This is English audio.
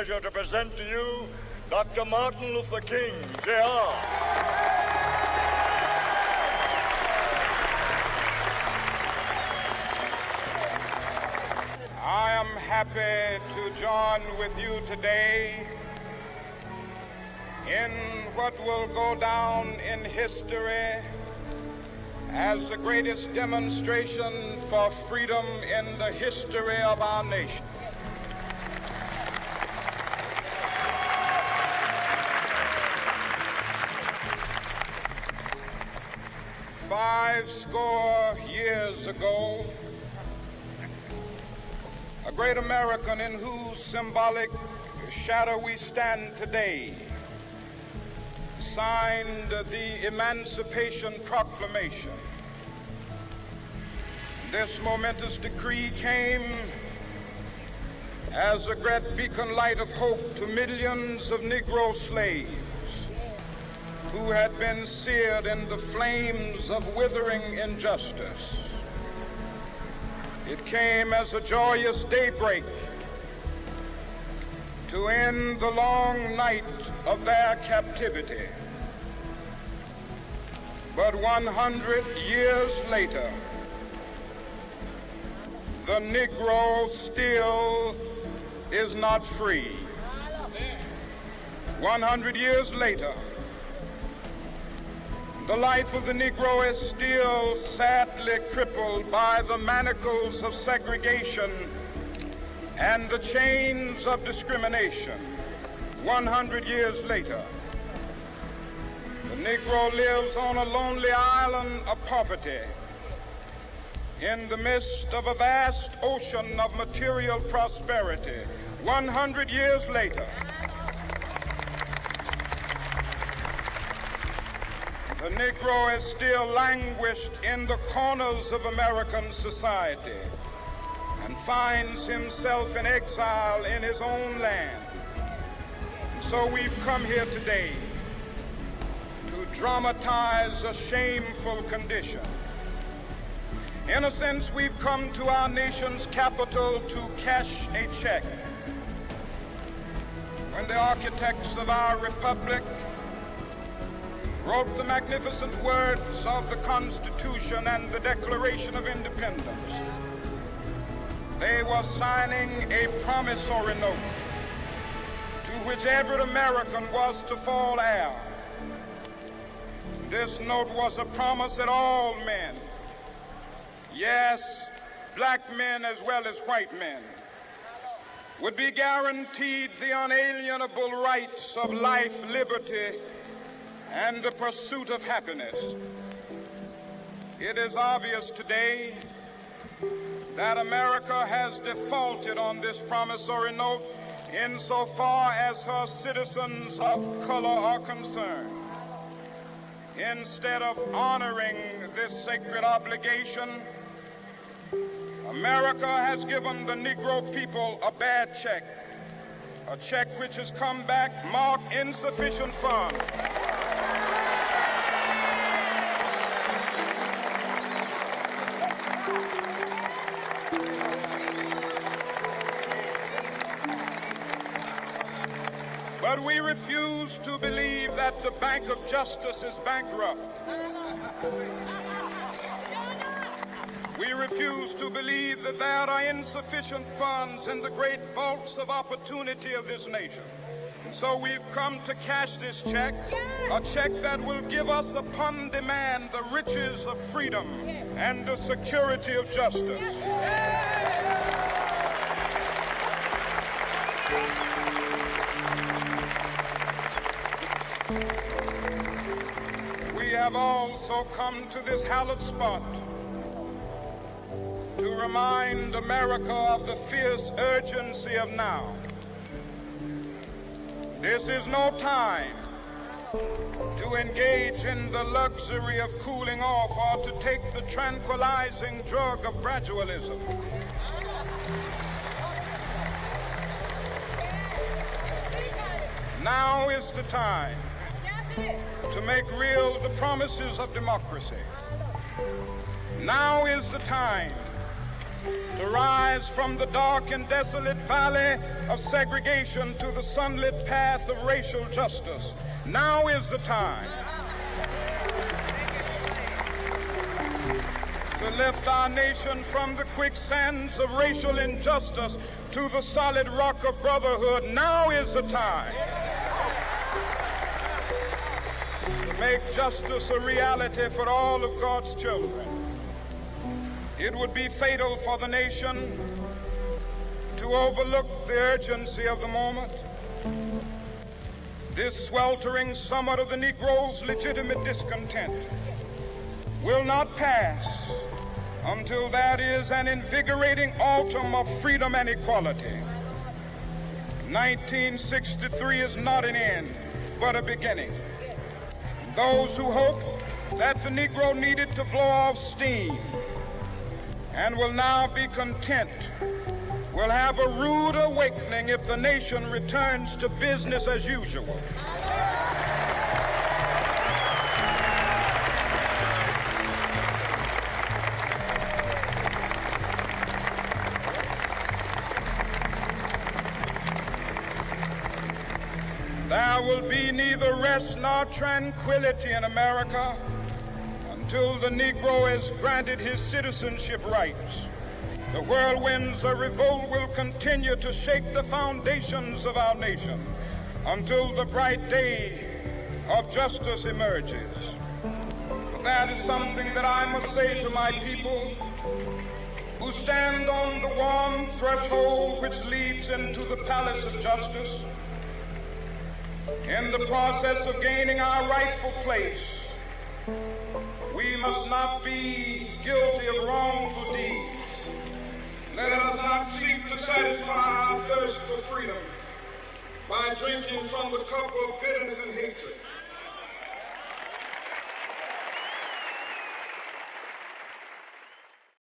pleasure to present to you Dr. Martin Luther King, Jr. I am happy to join with you today in what will go down in history as the greatest demonstration for freedom in the history of our nation. Five score years ago, a great American in whose symbolic shadow we stand today signed the Emancipation Proclamation. This momentous decree came as a great beacon light of hope to millions of Negro slaves who had been seared in the flames of withering injustice. It came as a joyous daybreak to end the long night of their captivity. But 100 years later, the Negro still is not free. 100 years later, the life of the Negro is still sadly crippled by the manacles of segregation and the chains of discrimination. 100 years later, the Negro lives on a lonely island of poverty in the midst of a vast ocean of material prosperity. 100 years later, the Negro is still languished in the corners of American society and finds himself in exile in his own land. And so we've come here today to dramatize a shameful condition. In a sense, we've come to our nation's capital to cash a check. When the architects of our republic wrote the magnificent words of the Constitution and the Declaration of Independence, they were signing a promissory note to which every American was to fall heir. This note was a promise that all men, yes, black men as well as white men, would be guaranteed the unalienable rights of life, liberty, and the pursuit of happiness. It is obvious today that America has defaulted on this promissory note insofar as her citizens of color are concerned. Instead of honoring this sacred obligation, America has given the Negro people a bad check, a check which has come back marked insufficient funds. But we refuse to believe that the Bank of Justice is bankrupt. We refuse to believe that there are insufficient funds in the great vaults of opportunity of this nation. So we've come to cash this check, a check that will give us upon demand the riches of freedom and the security of justice. We have also come to this hallowed spot to remind America of the fierce urgency of now. This is no time to engage in the luxury of cooling off or to take the tranquilizing drug of gradualism. Now is the time to make real the promises of democracy. Now is the time to rise from the dark and desolate valley of segregation to the sunlit path of racial justice. Now is the time to lift our nation from the quicksands of racial injustice to the solid rock of brotherhood. Now is the time to make justice a reality for all of God's children. It would be fatal for the nation to overlook the urgency of the moment. This sweltering summit of the Negro's legitimate discontent will not pass until that is an invigorating autumn of freedom and equality. 1963 is not an end, but a beginning. Those who hope that the Negro needed to blow off steam and will now be content will have a rude awakening if the nation returns to business as usual. There will be neither rest nor tranquility in America until the Negro is granted his citizenship rights. The whirlwinds of revolt will continue to shake the foundations of our nation until the bright day of justice emerges. But that is something that I must say to my people who stand on the warm threshold which leads into the palace of justice. In the process of gaining our rightful place, we must not be guilty of wrongful deeds. Let us not seek to satisfy our thirst for freedom by drinking from the cup of bitterness and hatred.